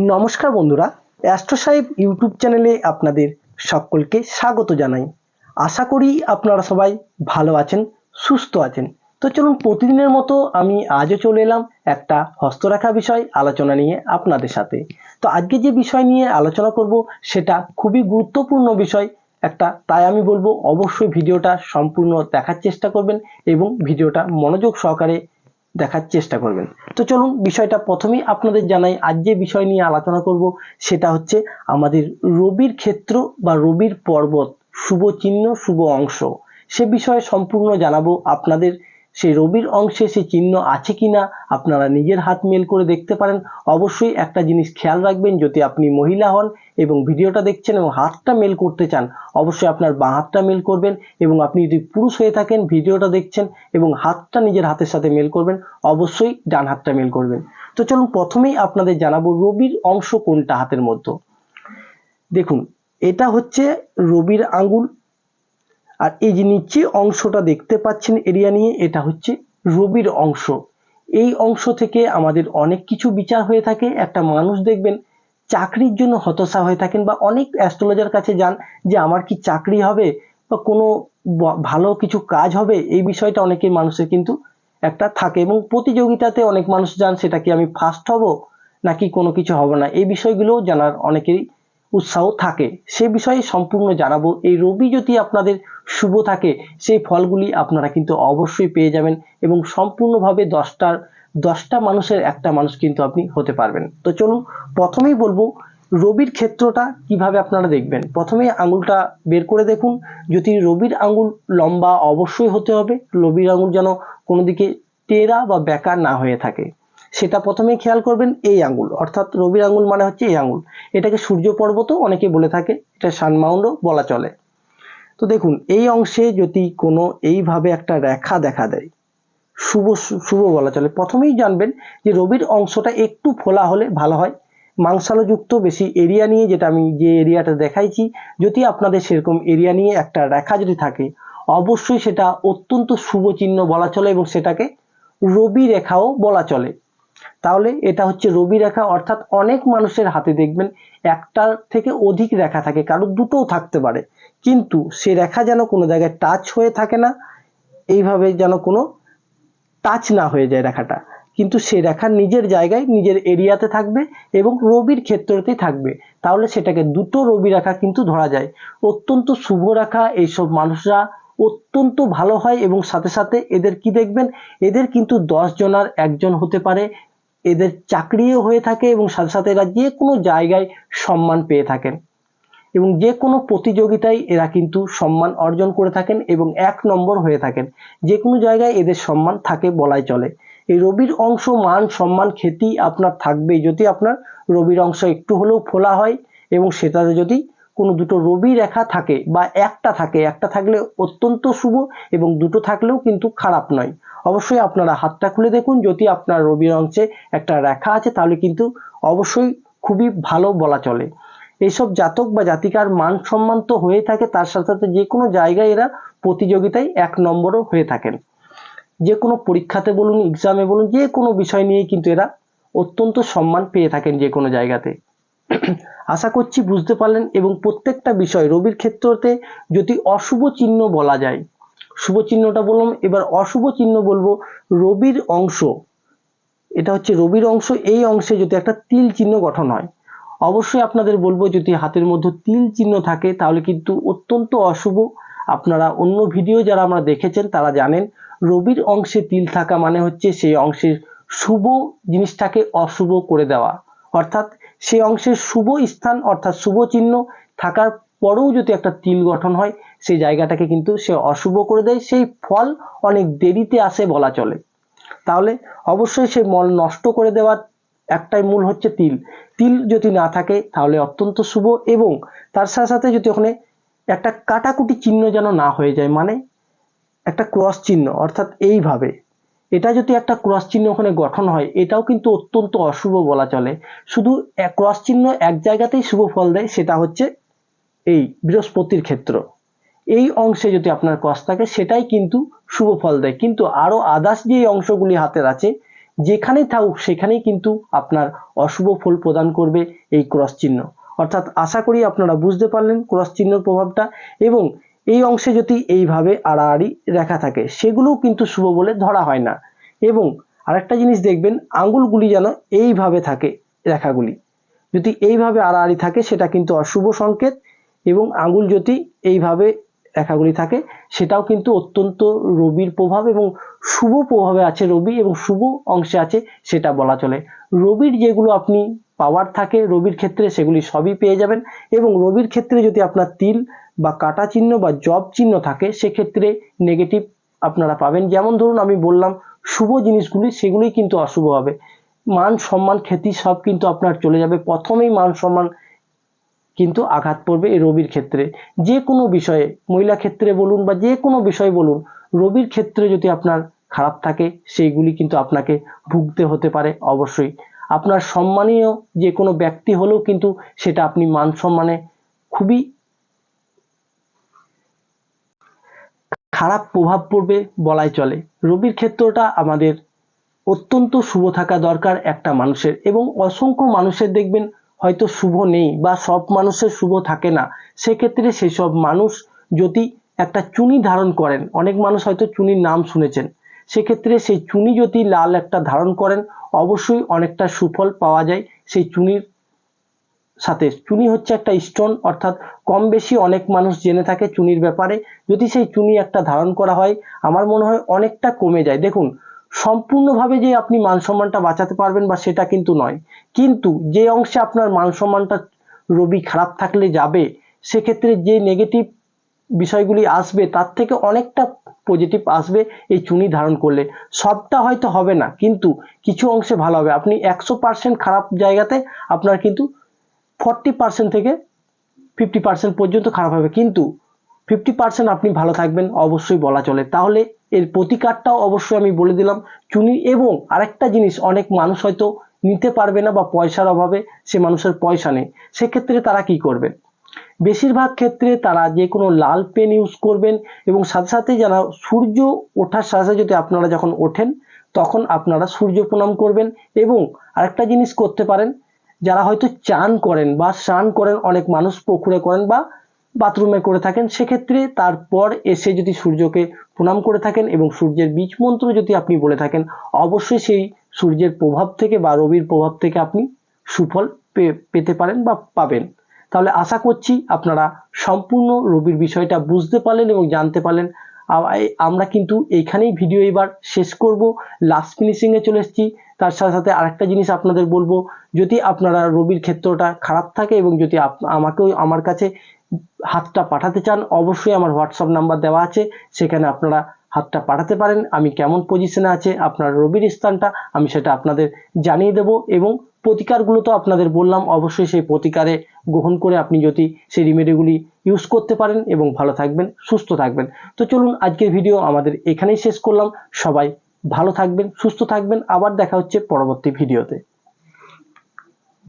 নমস্কার বন্ধুরা, অ্যাস্ট্রো সাহেব ইউটিউব চ্যানেলে আপনাদের সকলকে স্বাগত জানাই। আশা করি আপনারা সবাই ভালো আছেন, সুস্থ আছেন। তো চলুন প্রতিদিনের মতো আমি আজও চলে এলাম একটা হস্তরেখা বিষয় আলোচনা নিয়ে আপনাদের সাথে। তো আজকে যে বিষয় নিয়ে আলোচনা করব সেটা খুবই গুরুত্বপূর্ণ বিষয় একটা, তাই আমি বলবো অবশ্যই ভিডিওটা সম্পূর্ণ দেখার চেষ্টা করবেন এবং ভিডিওটা মনোযোগ সহকারে দেখার চেষ্টা করবেন। তো চলুন বিষয়টা প্রথমেই আপনাদের জানাই। আজ যে বিষয় নিয়ে আলোচনা করব সেটা হচ্ছে আমাদের রবির ক্ষেত্র বা রবির পর্বত, শুভ চিহ্ন, শুভ অংশ, সে বিষয়ে সম্পূর্ণ জানাবো আপনাদের। সেই রবির অংশে সেই চিহ্ন আছে কিনা আপনারা নিজের হাত মেল করে দেখতে পারেন। অবশ্যই একটা জিনিস খেয়াল রাখবেন, যদি আপনি মহিলা হন এবং ভিডিওটা দেখছেন এবং হাতটা মেল করতে চান, অবশ্যই আপনার বাঁ হাতটা মেল করবেন, এবং আপনি যদি পুরুষ হয়ে থাকেন ভিডিওটা দেখছেন এবং হাতটা নিজের হাতের সাথে মেল করবেন, অবশ্যই ডান হাতটা মেল করবেন। তো চলুন প্রথমেই আপনাদের জানাবো রবির অংশ কোনটা হাতের মধ্যে। দেখুন, এটা হচ্ছে রবির আঙ্গুল, আর এই যে নিচে অংশটা দেখতে পাচ্ছেন এরিয়া নিয়ে, এটা হচ্ছে রবির অংশ। এই অংশ থেকে আমাদের অনেক কিছু বিচার হয়ে থাকে। একটা মানুষ দেখবেন চাকরির জন্য হতাশা হয়ে থাকেন, বা অনেক অ্যাস্ট্রোলজার কাছে যান যে আমার কি চাকরি হবে বা কোনো ভালো কিছু কাজ হবে, এই বিষয়টা অনেকের মানুষের কিন্তু একটা থাকে, এবং প্রতিযোগিতাতে অনেক মানুষ যান সেটা কি আমি ফার্স্ট হব নাকি কোনো কিছু হবে না, এই বিষয়গুলো জানার অনেকেরই উৎসাহ থাকে। সে বিষয়ে সম্পূর্ণ জানাবো। এই রবি যদি আপনাদের শুভ থাকে সেই ফলগুলি আপনারা কিন্তু অবশ্যই পেয়ে যাবেন, এবং সম্পূর্ণভাবে 10টা মানুষের একটা মানুষ কিন্তু আপনি হতে পারবেন। তো চলুন প্রথমেই বলবো রবির ক্ষেত্রটা কিভাবে আপনারা দেখবেন। প্রথমে আঙুলটা বের করে দেখুন, যদি রবির আঙুল লম্বা অবশ্যই হতে হবে, রবির আঙুল যেন কোনো দিকে টেরা বা বেঁকা না হয়ে থাকে, সেটা প্রথমেই খেয়াল করবেন। এই আঙুল অর্থাৎ রবির আঙুল মানে হচ্ছে এই আঙুল, এটাকে সূর্য পর্বতও অনেকে বলে থাকে, এটা সানমাউন্ডও বলা চলে। তো দেখুন এই অংশে যদি কোনো এইভাবে একটা রেখা দেখা দেয়, শুভ শুভ বলা চলে। প্রথমেই জানবেন যে রবির অংশটা একটু ফোলা হলে ভালো হয়, মাংসালযুক্ত বেশি এরিয়া নিয়ে, যেটা আমি যে এরিয়াটা দেখাইছি, যদি আপনাদের সেরকম এরিয়া নিয়ে একটা রেখা যদি থাকে, অবশ্যই সেটা অত্যন্ত শুভ চিহ্ন বলা চলে, এবং সেটাকে রবি রেখাও বলা চলে। তাহলে এটা হচ্ছে রবি রেখা, অর্থাৎ অনেক মানুষের হাতে দেখবেন একটার থেকে অধিক রেখা থাকে, কারো দুটোও থাকতে পারে, কিন্তু সে রেখা যেন কোনো জায়গায় টাচ হয়ে থাকে না, এইভাবে যেন কোনো টাচ না হয়ে যায় রেখাটা, কিন্তু সে রেখা নিজের জায়গায় নিজের এরিয়াতে থাকবে এবং রবির ক্ষেত্রতেই থাকবে, তাহলে সেটাকে দুটো রবি রেখা কিন্তু ধরা যায়। অত্যন্ত শুভ রেখা, এইসব মানুষরা অত্যন্ত ভালো হয়, এবং সাথে সাথে এদের কি দেখবেন, এদের কিন্তু 10 জনার একজন হতে পারে, এদের চাকরিও হয়ে থাকে, এবং সাথে সাথে এরা যে কোনো জায়গায় সম্মান পেয়ে থাকেন, এবং যে কোনো প্রতিযোগিতায় এরা কিন্তু সম্মান অর্জন করে থাকেন এবং 1 নম্বর হয়ে থাকেন, যে কোনো জায়গায় এদের সম্মান থাকে বলাই চলে। এই রবির অংশ মান সম্মান খ্যাতি আপনার থাকবে যদি আপনার রবির অংশ একটু হলেও ফোলা হয়, এবং সেটাতে যদি কোনো দুটো রবি রেখা থাকে বা একটা থাকে, একটা থাকলে অত্যন্ত শুভ, এবং দুটো থাকলেও কিন্তু খারাপ নয়। অবশ্যই আপনারা হাতটা খুলে দেখুন, যদি আপনার রবির অংশে একটা রেখা আছে তাহলে কিন্তু অবশ্যই খুবই ভালো বলা চলে। এইসব জাতক বা জাতিকার মান সম্মান তো হয়ে থাকে, তার সাথে সাথে যে কোনো জায়গায় এরা প্রতিযোগিতায় 1 নম্বরও হয়ে থাকেন, যে কোনো পরীক্ষাতে বলুন, এক্সামে বলুন, যে কোনো বিষয় নিয়ে কিন্তু এরা অত্যন্ত সম্মান পেয়ে থাকেন যে কোনো জায়গাতে। আশা করছি বুঝতে পারলেন। এবং প্রত্যেকটা বিষয় রবির ক্ষেত্রতে যদি অশুভ চিহ্ন বলা যায়, শুভ চিহ্নটা বললাম, এবার অশুভ চিহ্ন বলবো। রবির অংশ, এটা হচ্ছে রবির অংশ, এই অংশে যদি একটা তিল চিহ্ন গঠন হয়, অবশ্যই আপনাদের বলবো যদি হাতের মধ্যে তিল চিহ্ন থাকে তাহলে কিন্তু অত্যন্ত অশুভ। আপনারা অন্য ভিডিও যারা আমরা দেখেছেন তারা জানেন, রবির অংশে তিল থাকা মানে হচ্ছে সেই অংশের শুভ জিনিসটাকে অশুভ করে দেওয়া, অর্থাৎ সেই অংশের শুভ স্থান অর্থাৎ শুভ চিহ্ন থাকার পরেও যদি একটা তিল গঠন হয়, সেই জায়গাটাকে কিন্তু সে অশুভ করে দেয়, সেই ফল অনেক দেরিতে আসে বলা চলে। তাহলে অবশ্যই সেই মল নষ্ট করে দেওয়ার একটাই মূল হচ্ছে তিল। তিল যদি না থাকে তাহলে অত্যন্ত শুভ, এবং তার সাথে সাথে যদি ওখানে একটা কাটাকুটি চিহ্ন যেন না হয়ে যায়, মানে একটা ক্রস চিহ্ন, অর্থাৎ এইভাবে এটা যদি একটা ক্রস চিহ্ন ওখানে গঠন হয়, এটাও কিন্তু অত্যন্ত অশুভ বলা চলে। শুধু ক্রস চিহ্ন এক জায়গাতেই শুভ ফল দেয়, সেটা হচ্ছে এই বৃহস্পতির ক্ষেত্র। এই অংশে যদি আপনার ক্রস থাকে সেটাই কিন্তু শুভ ফল দেয়, কিন্তু আরো আদার্স যে অংশগুলি হাতের আছে যেখানেই থাকুক সেখানেই কিন্তু আপনার অশুভ ফল প্রদান করবে এই ক্রস চিহ্ন। অর্থাৎ আশা করি আপনারা বুঝতে পারলেন ক্রস চিহ্নর প্রভাবটা। এবং এই অংশে যদি এইভাবে আড়াআড়ি রেখা থাকে সেগুলোও কিন্তু শুভ বলে ধরা হয় না। এবং আরেকটা জিনিস দেখবেন, আঙ্গুলগুলি যেন এইভাবে থাকে, রেখাগুলি যদি এইভাবে আড়াআড়ি থাকে সেটা কিন্তু অশুভ সংকেত। এবং আঙ্গুল যদি এইভাবে রেখাগুলি থাকে সেটাও কিন্তু অত্যন্ত রবির প্রভাব এবং শুভ প্রভাবে আছে রবি, এবং শুভ অংশে আছে সেটা বলা চলে। রবির যেগুলো আপনি পাওয়ার থাকে রবির ক্ষেত্রে সেগুলি সবই পেয়ে যাবেন। এবং রবির ক্ষেত্রে যদি আপনার তিল বা কাটা চিহ্ন বা জব চিহ্ন থাকে সেক্ষেত্রে নেগেটিভ আপনারা পাবেন। যেমন ধরুন আমি বললাম শুভ জিনিসগুলি সেগুলোই কিন্তু অশুভ হবে। মান সম্মান খ্যাতি সব কিন্তু আপনার চলে যাবে। প্রথমেই মান সম্মান কিন্তু আঘাত পড়বে এই রবির ক্ষেত্রে। যে কোনো বিষয়ে, মহিলা ক্ষেত্রে বলুন বা যে কোনো বিষয় বলুন, রবির ক্ষেত্রে যদি আপনার খারাপ থাকে সেইগুলি কিন্তু আপনাকে ভুগতে হতে পারে। অবশ্যই আপনার সম্মানীয় যে কোনো ব্যক্তি হলেও কিন্তু সেটা আপনি মান সম্মানে খুবই খারাপ প্রভাব পড়বে বলাই চলে। রবির ক্ষেত্রটা আমাদের অত্যন্ত শুভ থাকা দরকার একটা মানুষের। এবং অসংখ্য মানুষের দেখবেন হয়তো শুভ নেই বা সব মানুষের শুভ থাকে না। সেক্ষেত্রে সেসব মানুষ যদি একটা চুনি ধারণ করেন, অনেক মানুষ হয়তো চুনির নাম শুনেছেন, সেক্ষেত্রে সেই চুনি যদি লাল একটা ধারণ করেন অবশ্যই অনেকটা সুফল পাওয়া যায় সেই চুনির সাথে। চুনি হচ্ছে একটা স্টোন, অর্থাৎ কম বেশি অনেক মানুষ জেনে থাকে চুনির ব্যাপারে। যদি সেই চুনি একটা ধারণ করা হয় আমার মনে হয় অনেকটা কমে যায়। দেখুন সম্পূর্ণভাবে যে আপনি মান সম্মানটা বাঁচাতে পারবেন বা সেটা কিন্তু নয়, কিন্তু যে অংশে আপনার মান সম্মানটা রবি খারাপ থাকলে যাবে সেক্ষেত্রে যে নেগেটিভ বিষয়গুলি আসবে তার থেকে অনেকটা পজিটিভ আসবে এই চুনি ধারণ করলে। সবটা হয়তো হবে না কিন্তু কিছু অংশে ভালো হবে। আপনি 100% খারাপ জায়গাতে আপনার কিন্তু 40% থেকে 50% পর্যন্ত খারাপ হবে, কিন্তু 50% আপনি ভালো থাকবেন অবশ্যই বলা চলে। তাহলে এর প্রতিকারটাও অবশ্যই আমি বলে দিলাম চুনি। এবং আরেকটা জিনিস, অনেক মানুষ হয়তো নিতে পারবে না বা পয়সার অভাবে সে মানুষের পয়সা নেই, সেক্ষেত্রে তারা কি করবেন, বেশিরভাগ ক্ষেত্রে তারা যে কোনো লাল পেন ইউজ করবেন। এবং সাথে সাথে যারা সূর্য ওঠার সাথে সাথে যদি আপনারা যখন ওঠেন তখন আপনারা সূর্য প্রণাম করবেন। এবং আরেকটা জিনিস করতে পারেন, যারা হয়তো চান করেন বা স্নান করেন, অনেক মানুষ পুকুরে করেন বা বাথরুমে করে থাকেন, সেক্ষেত্রে তারপর এসে যদি সূর্যকে প্রণাম করে থাকেন এবং সূর্যের বীজ মন্ত্র যদি আপনি বলে থাকেন অবশ্যই সেই সূর্যের প্রভাব থেকে বা রবির প্রভাব থেকে আপনি সুফল পেতে পারেন বা পাবেন। তাহলে আশা করছি আপনারা সম্পূর্ণ রবির বিষয়টা বুঝতে পারলেন এবং জানতে পারলেন। আমরা কিন্তু এইখানেই ভিডিও এবার শেষ করব, লাস্ট ফিনিশিং এ চলে এসেছি। তার সাথে সাথে আরেকটা জিনিস আপনাদের বলবো, যদি আপনারা রবির ক্ষেত্রটা খারাপ থাকে এবং যদি আমাকেও আমার কাছে হাতটা পাঠাতে চান অবশ্যই আমার হোয়াটসঅ্যাপ নাম্বার দেওয়া আছে, সেখানে আপনারা হাতটা পাঠাতে পারেন। আমি কেমন পজিশনে আছে আপনার রবির স্থানটা আমি সেটা আপনাদের জানিয়ে দেব। এবং প্রতিকারগুলো তো আপনাদের বললাম, অবশ্যই সেই প্রতিকারে গ্রহণ করে আপনি যদি সেই রেমেডিগুলি ইউজ করতে পারেন এবং ভালো থাকবেন, সুস্থ থাকবেন। তো চলুন আজকের ভিডিও আমাদের এখানেই শেষ করলাম। সবাই ভালো থাকবেন, সুস্থ থাকবেন, আবার দেখা হচ্ছে পরবর্তী ভিডিওতে।